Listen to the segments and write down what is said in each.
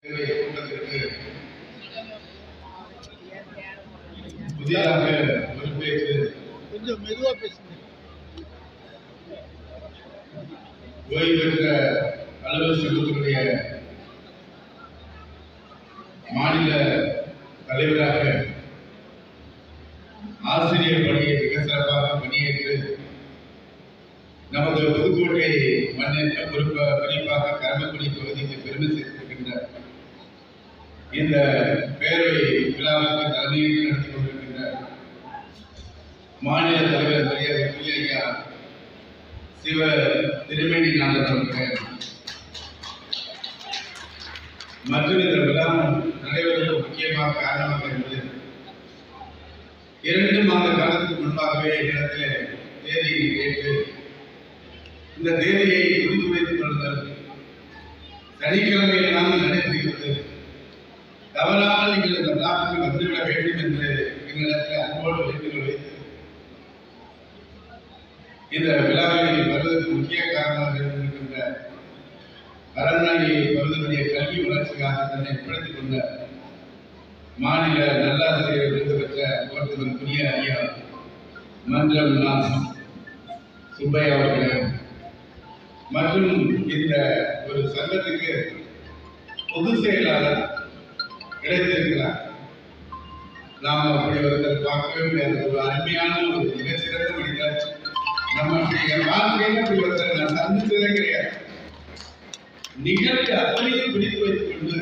கூட்டத்திற்கு புதிதாக பொறுப்பேற்று கொஞ்சம் மெதுவா பேசுங்க. ஓய்வு பெற்ற அலுவலர் சங்கத்தினுடைய மாநில தலைவராக ஆசிரியர் பணியை மிக சிறப்பாக பணியேற்று நமது புதுக்கோட்டை மண்ணிற்கு குறிப்பாக கரமக்குடி பகுதிக்கு பெருமை சேர்த்திருக்கின்ற இந்த பேரவை விழாவுக்கு தலைமையை நடத்தி கொண்டிருக்கின்ற மாநில தலைவர் மரியாதைக்குரிய ஐயா சிவ திருமேனிநாதன் அவர்கள் மற்றும் இந்த விழா நடைபெறுவதற்கு முக்கியமாக காரணமாக இருந்தது 2 மாத காலத்துக்கு முன்பாகவே இடத்திலே தேதியை கேட்டு இந்த தேதியை குறித்து வைத்துக் கொள்ளுங்கள், சனிக்கிழமையிலான நடைபெறுகிறது, தவறாமல் நீங்கள் இந்த விழாவுக்கு வந்துவிட வேண்டும் என்று எங்களிடத்தில் அன்போடு வேண்டுகோள் வைத்து இந்த விழாவில் வருவதற்கு முக்கிய காரணமாக இருக்கின்ற அறநாளி பகுதியினுடைய கல்வி வளர்ச்சிக்காக தன்னை ஏற்படுத்திக் கொண்ட மாநில நல்லாசிரியர் விருது பெற்ற போற்றுதற்குரிய ஐயா மன்றம் சுப்பையா அவர்கள் மற்றும் இந்த ஒரு சங்கத்துக்கு பொதுச் செயலாளர் கிடைத்திருக்கிறார். நாம் அப்படி ஒருத்தர் பார்க்கவே முடியாது. ஒரு அருமையான ஒரு மிகச்சிறந்த மனிதர். நம்முடைய வாழ்க்கையில் அப்படி ஒருத்தர் நான் சந்தித்ததே கிடையாது. நிகழ்ச்சி அத்தனையும் பிடித்து வைத்துக் கொண்டு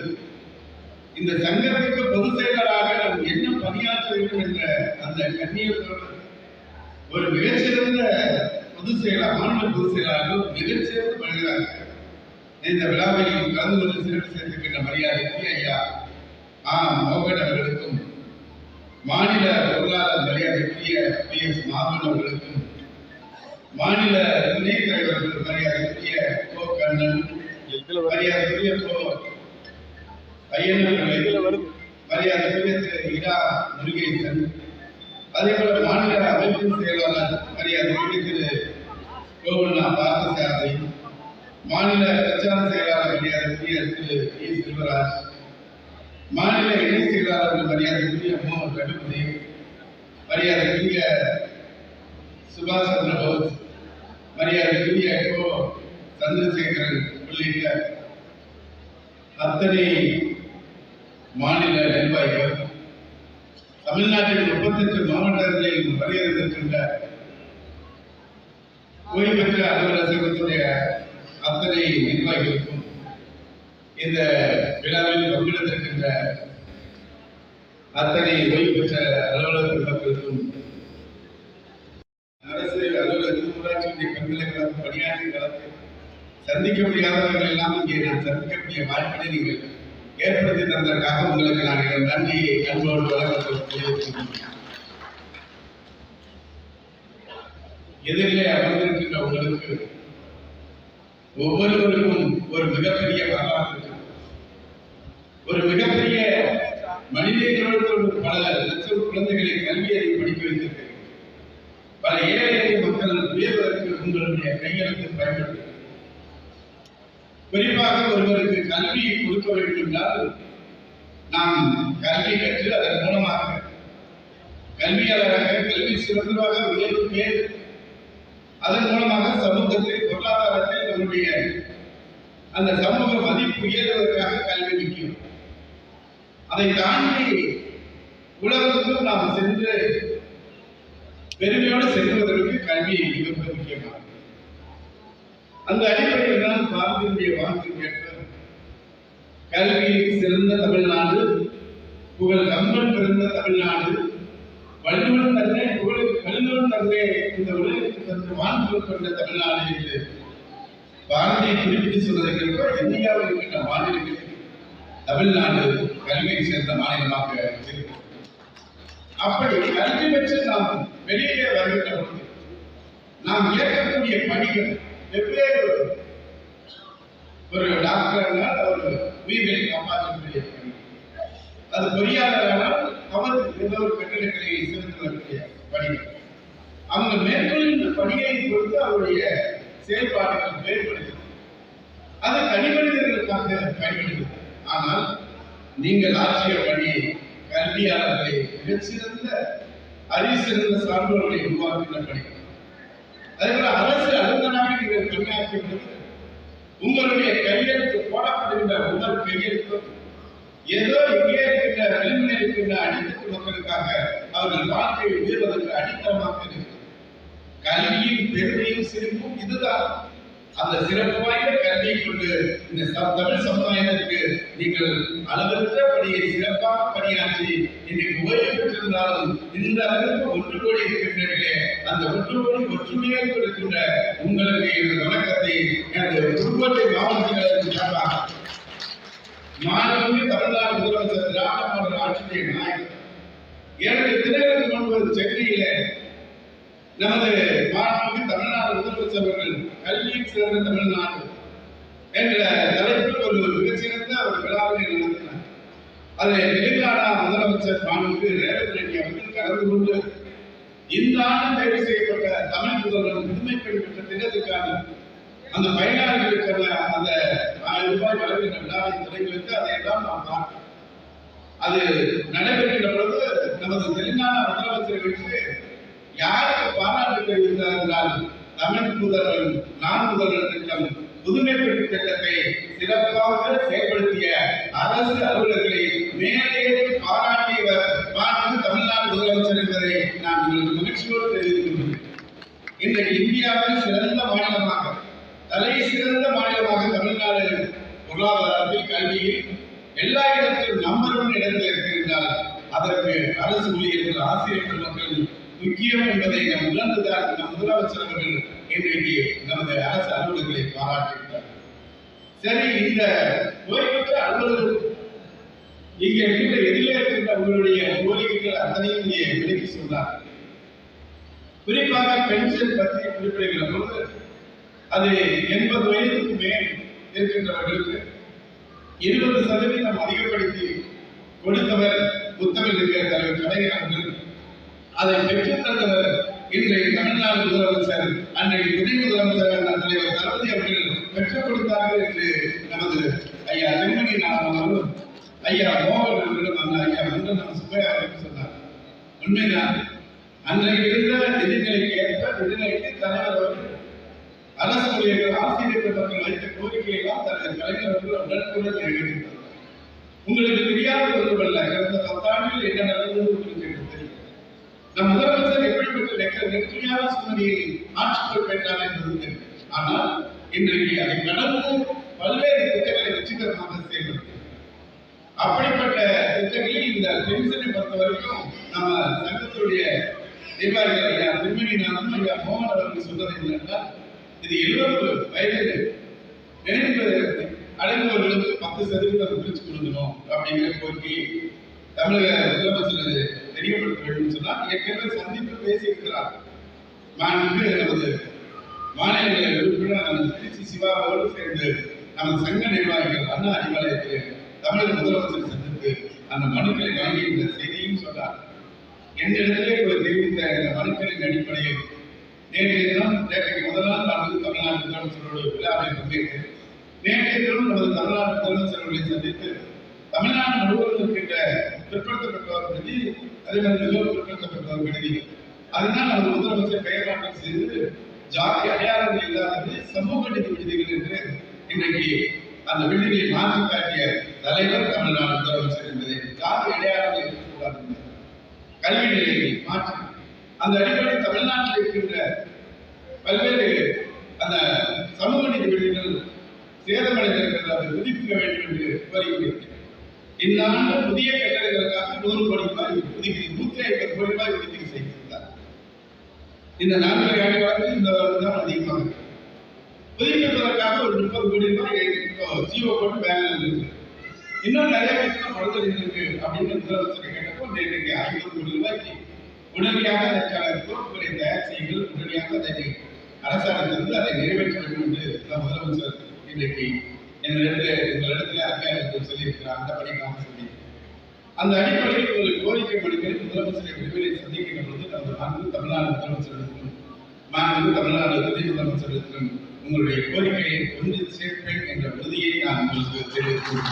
இந்த சங்கத்திற்கு பொதுச் செயலராக நாம் என்ன பணியாற்ற வேண்டும் என்ற அந்த கண்ணியத்தோடு ஒரு மிகச்சிறந்த பொதுச் செயலாளர், மாநில பொதுச் செயலாளர்கள் மிகச்சிறந்த மனிதராக இந்த விழாவில் கலந்து கொண்டு சிறப்பு சேர்த்திருக்கின்ற மரியாதைக்கு ஐயா மோகன் அவர்களுக்கும், மாநில பொருளாளர் மரியாதைக்குரிய PS மாதவன் அவர்களுக்கும், மாநில துணைத் தலைவர்கள் மரியாதைக்குரிய கோ கண்ணன், மரியாதைக்குரிய கோ ஐயன் அவர்கள், மரியாதைக்குரிய திரு இரா முருகேசன், அதே போல மாநில அமைப்பு செயலாளர் மரியாதைக்குரிய திரு கோவண்ணா பார்த்தசாரதி, மாநில பிரச்சார செயலாளர் மரியாதைக்குரிய திரு E செல்வராஜ், மாநில இணை செயலாளர்கள் மரியாதைக்குரிய மோ ரகுபதி, மரியாதைக்குரிய சுபாஷ் சந்திர போஸ், மரியாதைக்குரிய கோ சந்திரசேகரன் உள்ளிட்ட அத்தனை மாநில நிர்வாகிகள், தமிழ்நாட்டில் 38 மாவட்டங்களில் மரியாதைக்கின்ற ஓய்வு பெற்ற அலுவலர் சங்கத்துடைய அத்தனை நிர்வாகிகளுக்கும், இந்த விழாவில் பங்கெடுத்திருக்கின்ற அத்தனை ஓய்வு பெற்ற அலுவலர் மக்களுக்கும், அரசு அலுவலர் ஊராட்சி பல்கலைக்கழக பணியாற்றி காலத்தில் சந்திக்க முடியாதவர்கள் எல்லாம் இங்கே நான் சந்திக்கக்கூடிய வாய்ப்பினை நீங்கள் ஏற்படுத்தி தந்ததற்காக உங்களுக்கு நான் நன்றியை அன்போடு வழங்குகிறேன். எதிரிலே அமர்ந்திருக்கின்ற உங்களுக்கு ஒவ்வொருவருக்கும் ஒரு மிகப்பெரிய வரலாறு இருக்கு. ஒரு மிகப்பெரிய மனிதர்களோடு பல லட்சம் குழந்தைகளை கல்வியை படிக்க வைத்திருக்கிறீர்கள். பல ஏழை மக்கள் உயர்வதற்கு உங்களுடைய கையெழுத்து பயன்படுத்துகிறது. குறிப்பாக ஒருவருக்கு கல்வியை கொடுக்க வேண்டும் என்றால் நாம் கல்வி கற்று அதன் மூலமாக கல்வியாளராக கல்வி சிறந்ததாக உயர்வு பேர், அதன் மூலமாக சமூகத்தில் பொருளாதாரத்தில் நம்முடைய அந்த சமூக மதிப்பு உயர்வதற்காக கல்வி முக்கியம். அதை தாண்டி உலகத்துக்கும் நாம் சென்று பெருமையோடு செல்வதற்கு கல்வி மிக முக்கியமானது. அந்த அடிப்படையில் தான் பாரதியுடைய வாக்குக்கேற்ப கல்வியில் சிறந்த தமிழ்நாடு, புகழ் கம்பன் பிறந்த தமிழ்நாடு, வள்ளுவன் தன்னை வள்ளுவன் தன்னை இந்த உலகத்துக்கு தந்து வாழ்ந்து கொண்ட தமிழ்நாடு என்று பாரதியை குறிப்பிட்டு சொன்னதற்கேற்ப இந்தியாவில் இருக்கின்ற மாநிலங்களில் தமிழ்நாடு கல்வியை சேர்ந்த மாநிலமாக இருக்கிறது. அப்படி கல்வி பெற்று நாம் வெளியே வருகின்ற பொழுது நாம் ஏற்கக்கூடிய பணிகள் வெவ்வேறு. ஒரு டாக்டரானால் அவர் உயிர்களை காப்பாற்றக்கூடிய பணி, அது பொறியாளரானால் அவர் ஏதோ ஒரு கட்டிடக்கலையை சிறந்து வரக்கூடிய பணிகள். அவங்க மேற்கொள்கின்ற பணியை பொறுத்து அவருடைய செயல்பாடுகள் வேறுபடுகிறது. அது தனி மனிதர்களுக்காக பயன்படுகிறது. ஆனால் நீங்கள் ஆற்றிய பணி கல்வியாளர்களை மிகச்சிறந்த அறிசிறந்த சான்றோர்களை உருவாக்கின பணி. அதேபோல அரசு அலுவலராக நீங்கள் பணியாற்றுவது உங்களுடைய கையெழுத்து போடப்படுகின்ற ஒவ்வொரு கையெழுத்தும் ஏதோ இங்கே இருக்கின்ற வெளிநிலை இருக்கின்ற அடித்தட்டு மக்களுக்காக அவர்கள் வாழ்க்கையை உயர்வதற்கு அடித்தளமாக இருக்கிறது. கல்வியின் பெருமையும் சிறப்பும் இதுதான். அந்த சிறப்பு வாய்ந்த கல்வியை கொண்டு இந்த தமிழ் சமுதாயத்திற்கு நீங்கள் அளவற்ற பணியை சிறப்பாக பணியாற்றி இன்னைக்கு ஓய்வு பெற்றிருந்தாலும் இந்த அளவுக்கு ஒன்று கோடி இருக்கின்றீர்களே, அந்த ஒன்று கோடி ஒற்றுமையாக இருக்கின்ற உங்களுக்கு இந்த வணக்கத்தை எனது புதுக்கோட்டை மாவட்டத்திற்கு சார்பாக மாநில தமிழ்நாடு முதலமைச்சர் திராவிட மாடல் ஆட்சியுடைய நாயகர் 7 தினங்களுக்கு முன்பு சென்னையில நமது மாண்புமிகு தமிழ்நாடு முதலமைச்சர் அவர்கள் கல்வியில் சிறந்த தமிழ்நாடு என்ற தலைப்பில் ஒரு மிகச்சிறந்த ஒரு விழாவினை நடத்தினார். அதில் தெலுங்கானா முதலமைச்சர் மாண்புமிகு ரேவந்த் ரெட்டி அவர்கள் கலந்து கொண்டு இந்த ஆண்டு தேர்வு செய்யப்பட்ட தமிழ் முதல்வர் புதுமை பெண் பெற்ற திட்டத்திற்கான அந்த பயனாளிகளுக்கான அந்த ரூபாய் வழங்குகின்ற விழாவை தொடங்கி வைத்து அதையெல்லாம் நாம் பார்த்தோம். அது நடைபெறுகின்ற பொழுது நமது தெலுங்கானா முதலமைச்சர்களுக்கு யாருக்கு பாராட்டு தெரிவித்தார் என்றால் தமிழ் முதல்வன் நான் முதல்வர் திட்டம் புதுமை பெண் திட்டத்தை சிறப்பாக செயல்படுத்திய அரசு அலுவலர்களை மேலேயே பாராட்டியவர் தமிழ்நாடு முதலமைச்சர் என்பதை நான் உங்களுக்கு மகிழ்ச்சியோடு தெரிவித்துக் கொள்கிறேன். இன்றைக்கு இந்தியாவில் சிறந்த மாநிலமாக தலை சிறந்த மாநிலமாக தமிழ்நாடு பொருளாதாரத்தில் கல்வியில் எல்லா இடத்திலும் நம்பர் 1 இடத்தில் இருக்கின்றால் அதற்கு அரசு ஊழியர்கள் ஆசிரியர்கள் மக்கள் முக்கியம் என்பதை நம் உணர்ந்துதான் நம் முதலமைச்சர் அவர்கள் இன்றைக்கு நமது அரசு அலுவலர்களை பாராட்டுகிறார். சரி, இந்த ஓய்வுற்ற அலுவலர்கள் இங்கே இருக்கின்ற எதிலே இருக்கின்ற உங்களுடைய கோரிக்கைகள் அத்தனையும் இங்கே விலக்கி சொன்னார். குறிப்பாக பென்ஷன் பற்றி குறிப்பிடுகிற போது அது 80 வயதுக்கு மேல் இருக்கின்றவர்களுக்கு 20% அதிகப்படுத்தி கொடுத்தவர் முத்தமிழ் தலைவர் கலைஞர் அவர்கள். அதை பெற்றுத் தந்தவர் இன்றைய தமிழ்நாடு முதலமைச்சர் அன்றைய துணை முதலமைச்சர் தலைவர் தளபதி அவர்கள் பெற்றுக் கொடுத்தார்கள் என்று நமது ஐயா செம்மணி அவர்களும் ஐயா மோகன் அவர்களும் ஐயா மன்றன் சுப்பையா அவர்கள் சொன்னார். உண்மைதான். அன்றைய இருந்த நிதிநிலைக்கு ஏற்ப நிதிநிலைக்கு தலைவர் அவர்கள் அரசு ஊழியர்கள் ஆசிரியர்கள் மக்கள் வைத்த கோரிக்கையெல்லாம் தலைவர் கலைஞர் அவர்கள் உடனுக்குடன் நிறைவேற்றினார். உங்களுக்கு தெரியாத ஒன்றுமல்ல, கடந்த 10 ஆண்டுகள் என்ன நடந்தது உங்களுக்கு தெரியும். நம் முதலமைச்சர் எப்படிப்பட்ட நெருக்கடியான சூழ்நிலையில் ஆட்சி பொறுப்பேற்றார் என்பது தெரியும். ஆனால் இன்றைக்கு அதை கடந்து பல்வேறு திட்டங்களை வெற்றிகரமாக செயல்படுத்த அப்படிப்பட்ட திட்டங்களில் இந்த பென்ஷனை பொறுத்த வரைக்கும் நம்ம சங்கத்துடைய நிர்வாகிகள் ஐயா திருமணி நானும் ஐயா மோகன் அவர்கள் சொன்னது என்னென்றால் இது 70 வயது நினைவு அடைந்தவர்களுக்கு 10% பிரிச்சு கொடுக்கணும் அப்படிங்கிற கோரிக்கை தமிழக முதலமைச்சர் தெரியப்படுத்த வேண்டும் சொன்னால் ஏற்கனவே சந்தித்து பேசியிருக்கிறார். நமது மாநில உறுப்பினர் திருச்சி சிவாவோடு சேர்ந்து நமது சங்க நிர்வாகிகள் அண்ணா அறிவாலயத்தில் தமிழக முதலமைச்சர் சந்தித்து அந்த மனுக்களை வாங்கியிருந்த செய்தியும் சொன்னார். என்னிடத்திலே தெரிவித்த இந்த மனுக்களின் அடிப்படையில் நேற்றைக்கு முதல் நாள் நான் தமிழ்நாடு முதலமைச்சரோடு விழாவில் பங்கேற்றேன். நேற்றைய தினம் நமது தமிழ்நாடு முதலமைச்சர்களை சந்தித்து தமிழ்நாடு முழுவதும் இருக்கின்ற பிற்படுத்தப்பட்டவர் விடுதி, அதே மாதிரி மிகவும் பிற்படுத்தப்பட்டவர் விடுதி, அதனால் நமது முதலமைச்சர் பெயர் மாற்றம் செய்து ஜாதி அடையாளங்கள் இல்லாதது சமூக நீதி விடுதிகள் என்று இன்றைக்கு அந்த விடுதியை மாற்றி காட்டிய தலைவர் தமிழ்நாடு முதலமைச்சர் என்பதை ஜாதி அடையாளங்கள் இருக்கக்கூடாது கல்வி நிலையை மாற்றி அந்த அடிப்படை தமிழ்நாட்டில் இருக்கின்ற பல்வேறு அந்த சமூக நீதி விடுதிகள் சேதமடைந்திருக்கிறது, அதை புதுப்பிக்க வேண்டும் என்று கோரிக்கை. இந்த ஆண்டு புதிய கட்டடங்களுக்காக 100 கோடி ரூபாய் ஒதுக்கீடு, 150 கோடி ரூபாய் ஒதுக்கீடு செய்திருந்தார். இந்த 4 ஆண்டு காலத்தில் இந்த தான் அதிகமாக புதுப்பிப்பதற்காக ஒரு 30 கோடி ரூபாய் ஜீவோ போட்டு வேலை இருக்கு. இன்னும் நிறைய விஷயம் மறுதல் இருக்கு அப்படின்னு முதலமைச்சர் கேட்டப்போ இன்றைக்கு 50 கோடி ரூபாய்க்கு உடனடியாக அதற்கான பொறுப்புகளை தயார் செய்யுங்கள், உடனடியாக அதை அரசாங்கத்திலிருந்து அதை நிறைவேற்ற வேண்டும் என்று முதலமைச்சர் இன்றைக்கு எங்களிடத்தில் அதிகாரிகள் சொல்லியிருக்கிறார். அந்த பணிக்காக சொல்லி அந்த அடிப்படையில் ஒரு கோரிக்கை மனுக்களை முதலமைச்சரை விரைவில் சந்திக்கின்ற பொழுது நமது தமிழ்நாடு முதலமைச்சர்களுக்கும் தமிழ்நாடு துணை முதலமைச்சர்களுக்கும் உங்களுடைய கோரிக்கையை கொண்டு சேர்ப்பேன் என்ற உறுதியை நான் உங்களுக்கு தெரிவித்துள்ளேன்.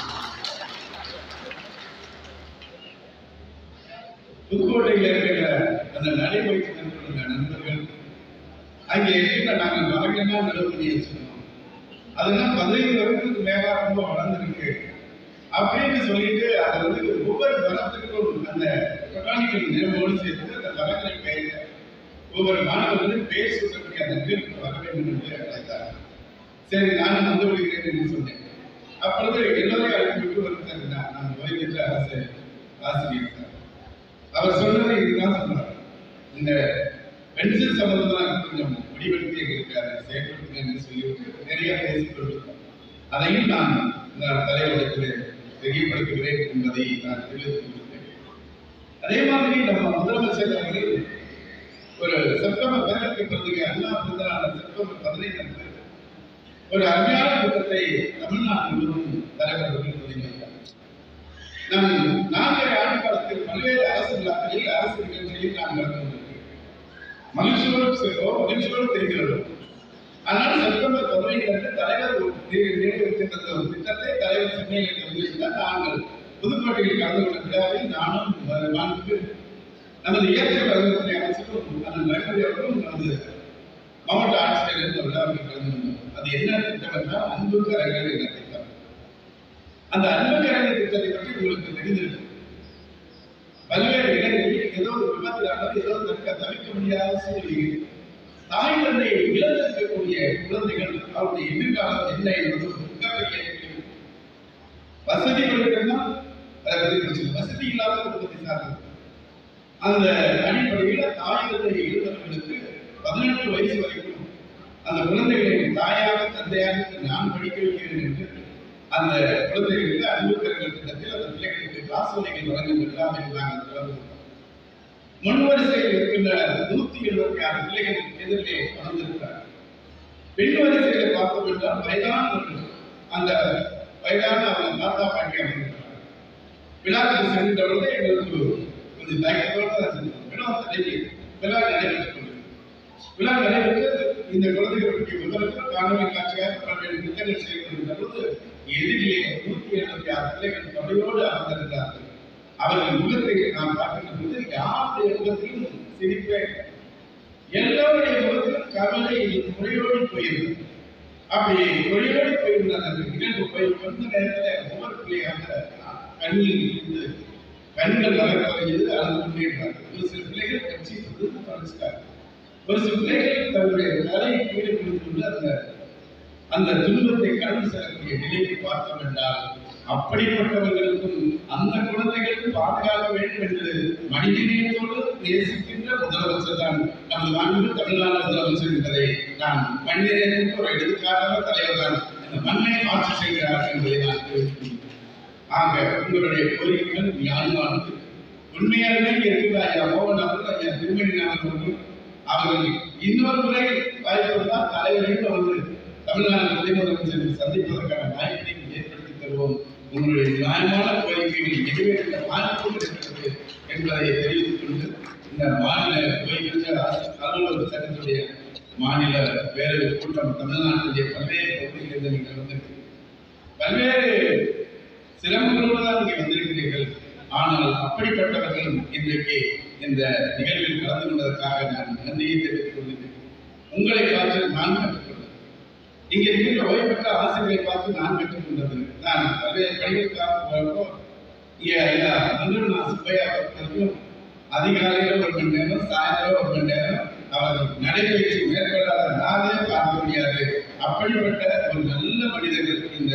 புதுக்கோட்டையில் இருக்கிற அந்த நடைபயிற்சி நண்பர்கள் நண்பர்கள் அங்கே இருக்கிற நாங்கள் மரங்கள்லாம் நடவடிக்கை வச்சிருக்கோம். அதெல்லாம் 15 வருடத்துக்கு மேல ரொம்ப வளர்ந்துருக்கு அப்படின்னு சொல்லிட்டு அதை வந்து ஒவ்வொரு மரத்துக்கும் அந்த பொட்டானிக்கல் நிறமோடு சேர்த்து அந்த மரங்களை பெயர் ஒவ்வொரு மாணவர்களும் பேர் சொல்றதுக்கு அந்த நிகழ்வுக்கு வர வேண்டும் என்று அழைத்தார். சரி, நானும் வந்து விடுகிறேன் என்று சொன்னேன். அப்பொழுது எல்லோரையும் அழைப்பிட்டு வருகிறார். நான் ஓய்வு பெற்ற ஆசிரியர் தான். அவர் சொன்னது இதுதான் சொன்னார். இந்த பென்சில் சம்பந்தமா கொஞ்சம் முடிவெடுத்து எங்களுக்கு செயல்படுத்துங்க என்று சொல்லிவிட்டு நிறைய பேசிக் கொண்டிருக்கோம். அதையும் நான் தலைவரிடத்தில் தெரியப்படுத்துகிறேன் என்பதை நான் தெரிவித்துக் கொள்கிறேன். அதே மாதிரி நம்ம முதலமைச்சர் அவர்கள் ஒரு செப்டம்பர் 15 அண்ணா பிறந்தநாள் செப்டம்பர் 15 ஒரு அருமையான திட்டத்தை தமிழ்நாடு முழுவதும் தலைவர்கள் தொடங்கி வைத்தார். நான் 4 ஆண்டு காலத்தில் பல்வேறு அரசு விழாக்களில் அரசு நிகழ்ச்சிகளில் நான் கலந்து கொண்டிருக்கிறேன். மகிழ்ச்சியோடு செல்வோம், மகிழ்ச்சியோடு தெரிகிறோம். ஆனால் செப்டம்பர் 15 தலைவர் நிறைவேற்றிருந்த ஒரு திட்டத்தை தலைவர் சென்னையில் தெரிவித்தார். நாங்கள் புதுக்கோட்டையில் கலந்து கொண்ட விழாவில் நானும் நமது இயற்கை வளர்ச்சித்துறை அமைச்சரும் அந்த நடைமுறையோடும் நமது மாவட்ட ஆட்சியர் இந்த விழாவில் கலந்து கொண்டோம். அது என்ன திட்டம் என்றால் அன்பு கரங்கள் என்ற திட்டம். அந்த அன்பு கரங்கள் திட்டத்தை பற்றி உங்களுக்கு தெரிந்திருக்கும். பல்வேறு இடங்களில் ஏதோ ஒரு விபத்திலானது ஏதோ தவிர்க்க முடியாத சூழ்நிலையில் தாய் தந்தையை இழந்திருக்கக்கூடிய குழந்தைகள் அவருடைய எதிர்காலம் என்ன என்பது ஒரு மிகப்பெரிய வசதி கொடுக்கணும். வசதி இல்லாத குடும்பத்தை சார்ந்தது. அந்த அடிப்படையில் தாய் தந்தையை இழந்தவர்களுக்கு 18 வயசு வரைக்கும் அந்த குழந்தைகளின் தாயாக தந்தையாக நான் படிக்க வைக்கிறேன் என்று அந்த குழந்தைகளுக்கு அன்பு கரங்கள் திட்டத்தில் அந்த பிள்ளைகளுக்கு காசோலைகள் வழங்கும் எல்லாமே நாங்கள் முன்வரிசையில் இருக்கின்ற 176 பிள்ளைகள் எதிரிலே வளர்ந்திருக்கிறார். பெண் வரிசையில் பார்த்தோம் என்றால் வயதானவர்கள் அந்த வயதான அவங்க தாத்தா பாட்டி அமைந்திருக்கிறார். விழாவுக்கு சென்றவர்களே எங்களுக்கு கொஞ்சம் தயக்கத்தோடு விழா நடைபெற்றுக் கொண்டிருக்கிறது. விழா நடைபெற்று இந்த குழந்தைகளுடைய விவரங்கள் காணொலி காட்சியாக பல்வேறு திட்டங்கள் செய்யப்படுகின்ற பொழுது எதிரிலே 176 பிள்ளைகள் தொகையோடு அமர்ந்திருந்தார்கள். அவர்கள் முகத்தை நாம் பார்க்கின்ற போது யாருடைய முகத்திலும் சிரிப்பே, எல்லோருடைய முகத்திலும் கவலை குறையோடு போயிருந்தது. அப்படி குறையோடு போயிருந்த அந்த நிகழ்வு போய் கொஞ்ச நேரத்தில் ஒவ்வொரு பிள்ளையாக கண்ணில் இருந்து கண்கள் வர தொடங்கியது. அழுது கொண்டே இருந்தார்கள். ஒரு சில பிள்ளைகள் கட்சி தொடர்ச்சிட்டார்கள். ஒரு சில பிள்ளைகள் தன்னுடைய தலையை கீழே கொடுத்து கொண்டு அந்த துன்பத்தை கடந்து செல்லக்கூடிய நிலையை பார்த்தோம் என்றால் அப்படிப்பட்டவர்களுக்கும் அந்த குழந்தைகளுக்கும் பாதுகாக்க வேண்டும் என்று மனிதநேயத்தோடு நேசிக்கின்ற முதலமைச்சர் தான் நமது மாண்பு தமிழ்நாடு முதலமைச்சர் என்பதை நான் மனிதநேயத்திற்கு ஒரு எடுத்துக்காட்டான தலைவர் தான் இந்த மண்ணை ஆட்சி செய்கிறார் என்பதை நான் தெரிவித்துள்ளேன். ஆக உங்களுடைய கோரிக்கைகள் நியாயமானது. உண்மையாலுமே இருக்கிற ஐயா மோகன் அவர்கள், ஐயா திருமணிநாதன் அவர்கள் இன்னொரு முறை வாய்ப்பு தலைவரையும் வந்து தமிழ்நாடு துணை முதலமைச்சர் சந்திப்பதற்கான வாய்ப்பை ஏற்படுத்தி தருவோம். உங்களுடைய நியாயமான கோரிக்கைகள் நிறைவேற்ற வாய்ப்பு இருக்கிறது என்பதை தெரிவித்துக் கொண்டு இந்த மாநில ஓய்வு அலுவலக சங்கத்துடைய மாநில பேரவை கூட்டம் தமிழ்நாட்டிலே பல்வேறு பகுதிகளிலிருந்து நீங்கள் வந்திருக்கிறீர்கள். பல்வேறு சிரமங்களோடு தான் இங்கே வந்திருக்கிறீர்கள். ஆனால் அப்படிப்பட்டவர்களும் இன்றைக்கு இந்த நிகழ்வில் கலந்து கொண்டதற்காக நான் நன்றியை தெரிவித்துக் கொள்கிறேன். உங்களை பார்த்து நான் கற்றுக்கொண்டேன். இங்கே இருக்கின்ற ஓய்வு பெற்ற ஆசிரியர்களை பார்த்து நான் கற்றுக்கொண்டது. நான் பல்வேறு பணிகளுக்காக போகிறப்போ இங்கே ஐயா நான் சுப்பையா அவர்களுக்கும் அதிகாலையில் 1 மணி நேரம், சாயந்தரம் 1 மணி நேரம் அவர்கள் நடைபயிற்சி மேற்கொள்ளாத நாளே பார்க்க முடியாது. அப்படிப்பட்ட ஒரு நல்ல மனிதர்கள் இந்த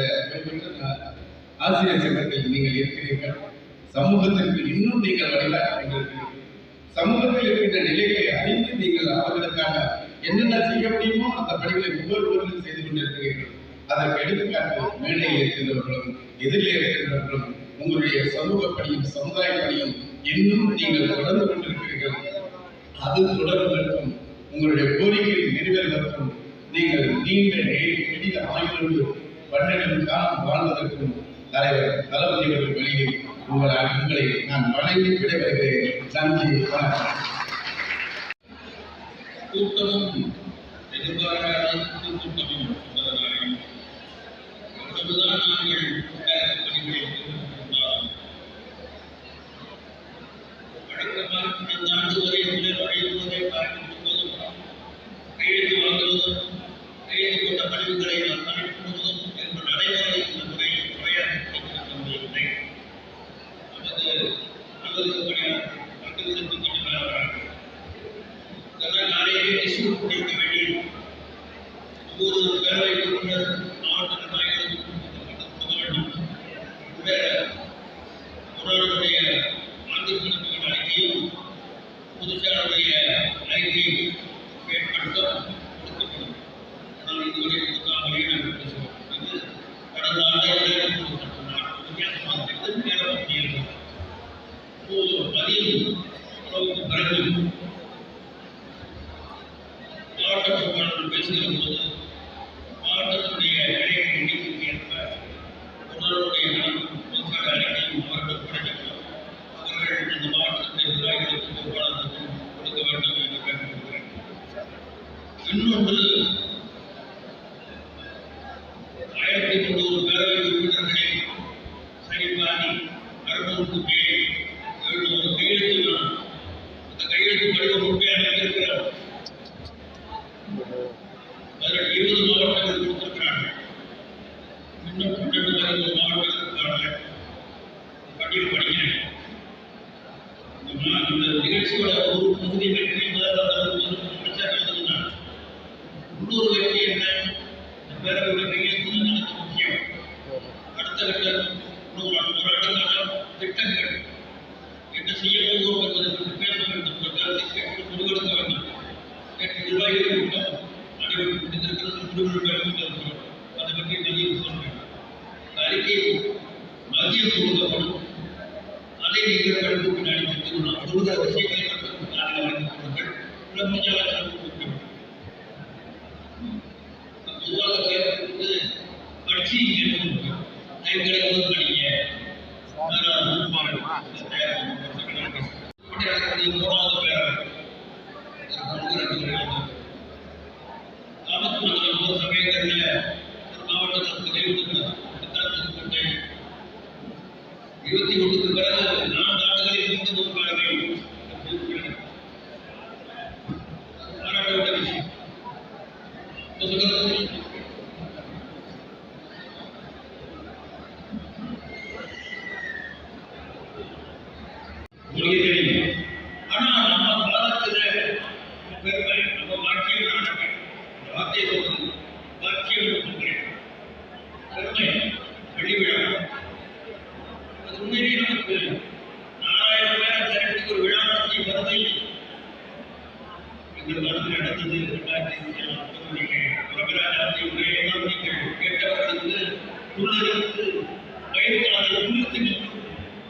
ஆசிரியர் சங்கத்தில் நீங்கள் இருக்கிறீர்கள். சமூகத்திற்கு இன்னும் நீங்கள் வழிகாட்டுகிறீர்கள். சமூகத்தில் இருக்கின்ற நிலைகளை அறிந்து நீங்கள் அவர்களுக்காக என்னென்ன செய்ய முடியுமோ அந்த பணிகளை ஒவ்வொருவர்களும் செய்து கொண்டிருக்கிறீர்கள். அதற்கு எடுத்துக்காட்டு மேடையில் இருக்கின்றவர்களும் எதிரிலே இருக்கின்றவர்களும் உங்களுடைய சமூக பணியும் சமுதாய பணியும் இன்னும் நீங்கள் தொடர்ந்து கொண்டிருக்கிறீர்கள். அது தொடர்வதற்கும் உங்களுடைய கோரிக்கை நிறைவேறுவதற்கும் நீங்கள் நீண்ட நெடிய ஆய்வோடு 12 காலம் வாழ்வதற்கும் தலைவர் தளபதி அவர்கள் வழியில் உங்களை நான் வணங்கி விடைபெறுகிறேன். நன்றி, வணக்கம். கூட்டமும் எதிர்பாராத கூட்டமும் அவ்வளவுதான் நாங்கள் வழக்கமாக இந்த ஆண்டு வரை வழிவதை பார்க்கும்போதும் கையெழுத்து வாங்குவதும் கையெழுத்து கொண்ட பதிவுகளை அனுப்புவதும் என்ற நடைமுறை இந்த முறை முறையாக நமது மக்களுக்கு இதெல்லாம் நாளையே டிஸ்ட்ரிபியூட் பண்ணிக்க வேண்டியது ஒவ்வொரு பேரவை உறுப்பினர் மாவட்ட நிர்வாகிகளுக்கும் கொடுக்க வேண்டும். உடனுடைய ஆண்டு கணக்குகள் அறிக்கையும் பொதுச்சாருடைய அறிக்கையும் ஏற்படுத்த கொடுக்கப்படும். ஆனால் இதுவரை கொடுக்காமலே நாங்கள் பேசுவோம். இது கடந்த ஆண்டை கொடுக்கப்பட்டார். வித்தியாசமாக இருக்கிறது. நேரம் பண்ணியிருக்கிறோம். மதியம் உணவுக்கு பிறகு மாவட்ட பொறுப்பாளர்கள் பேசுகிற போது மாவட்டத்தினுடைய இடையை எண்ணிக்கைக்கு ஏற்ப உணர்வுடைய பொதுச்சார அறிக்கையும் அவர்கள் படைக்கப்படும். அவர்கள் இந்த மாவட்டத்தினுடைய நிர்வாகிகளுக்கும் பொறுப்பாளர்களுக்கும் கொடுக்க வேண்டும் என்று கேட்டுக்கொள்கிறேன். இன்னொன்று 1300 பேரவை உறுப்பினர்களை சரிபாதி 600க்கு மேல் 700 கையெழுத்து அந்த கையெழுத்து படிவம் உண்மையாக அனுப்பியிருக்கிறார். அதில் 20 மாவட்டங்கள் கொடுத்திருக்கிறார்கள். இன்னும் 12 மாவட்டங்களுக்கான பட்டியல் படிக்கிறேன். இந்த நிகழ்ச்சியோட ஒரு பகுதி வெற்றி முதல்வர் உள்ளூர் வெற்றி என்ன பேரவை கையெழுத்து எனக்கு முக்கியம். அடுத்த கட்ட ஒரு ஆண்டுக்கான திட்டங்கள் என்ன செய்ய போகிறோம் என்பதற்கு பேச வேண்டும். கருத்தை முடிவெடுக்க வேண்டும். நிர்வாகிகள் கூட்டம் நடைபெற்று முடிந்திருக்கிறது. முடிவெடுக்க அதை பற்றி மதியம் சொல்கிறேன். அறிக்கை மதியம் கொடுக்கப்படும். அதை நீங்கள் கருத்து பின்னாடி தெரிஞ்சுக்கணும். சொல்கிற விஷயங்களை மட்டும் நாங்கள் அறிந்து கொள்ளுங்கள். பொதுவாக பேருக்கு கட்சி கிடைக்கும் படிங்க மூணாவது பேரவை காமத்து சமயத்தில் மாவட்டத்தில் கைவிடுகிறது. 21க்கு பிறகு 4 ஆண்டுகளில் மீண்டும் ஒரு பேரவை பாராட்டப்பட்ட விஷயம். ஆனால் நம்ம காலத்தில் பெருமை நம்ம வாக்கியம் நடக்க வார்த்தையை சொல்றது வாக்கியம் பெருமை வெள்ளிவிழா அது உண்மையிலேயே நமக்கு 4000 பேர் திரட்டி ஒரு விழா நடத்தி வருதை எங்கள் காலத்தில் நடந்தது. 2009 நீங்கள் கேட்டவர்களுக்கு உள்ளிருந்து பயிர்கால உள்ளிருந்து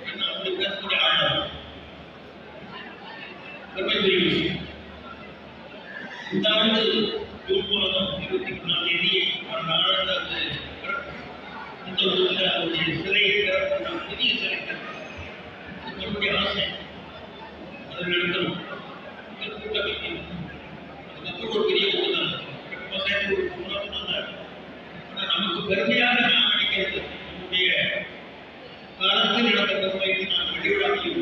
என்ன அப்படி பேசக்கூடிய ஆழம் பெருமைக்குரிய விஷயம். இந்த ஆண்டு ஜூன் மாதம் 24ஆம் தேதி அந்த ஆழ்ந்த இந்த ஊரில் அவருடைய சிலையை திறக்கும் புதிய சிலை என்னுடைய ஆசை அதை நடத்தணும். கூட்டம் வைக்கணும். அதுக்கப்புறம் ஒரு பெரிய கூட்டம் ஆனால் நமக்கு பெருமையாக நான் நினைக்கிறது நம்முடைய காலத்தில் நடந்த பெருமைக்கு நான் வெளிவிடாமல்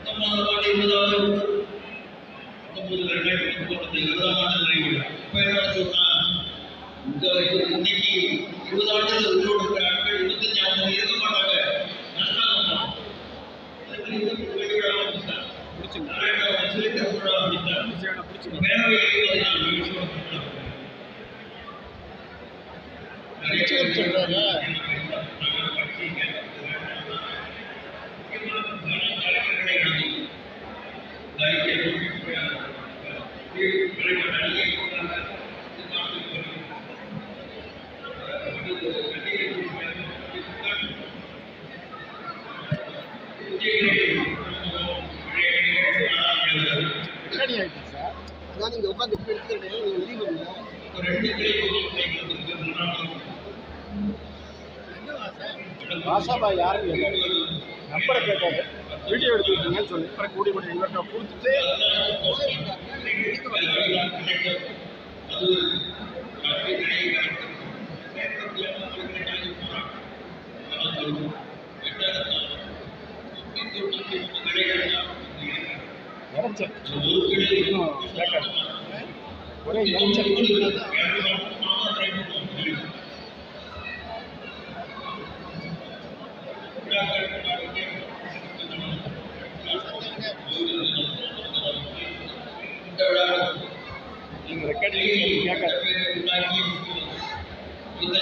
19ஆம் ஆண்டு 20வது 2020ஆம் ஆண்டு நிறைவு. இப்போ என்ன சொன்னா இன்னைக்கு 20 ஆண்டுகள் உள்ளோடு இருக்கிற ஆட்கள் 25 ஆண்டு இருக்க மாட்டாங்க. நீங்க உட்காந்து ஆஷாபா யாரும் நம்பரை கேட்டாரு வீடியோ எடுத்துக்கிட்டீங்கன்னு சொல்லி அப்புறம் கூடி பண்ணி இவர்கிட்ட கொடுத்துட்டு கிடையாது. இறைச்சல் ஒரு கிளை இன்னும் கேட்காது. ஒரே இறைச்சல். நீங்கள் ரெக்கார்டிங் கேட்காது. இந்த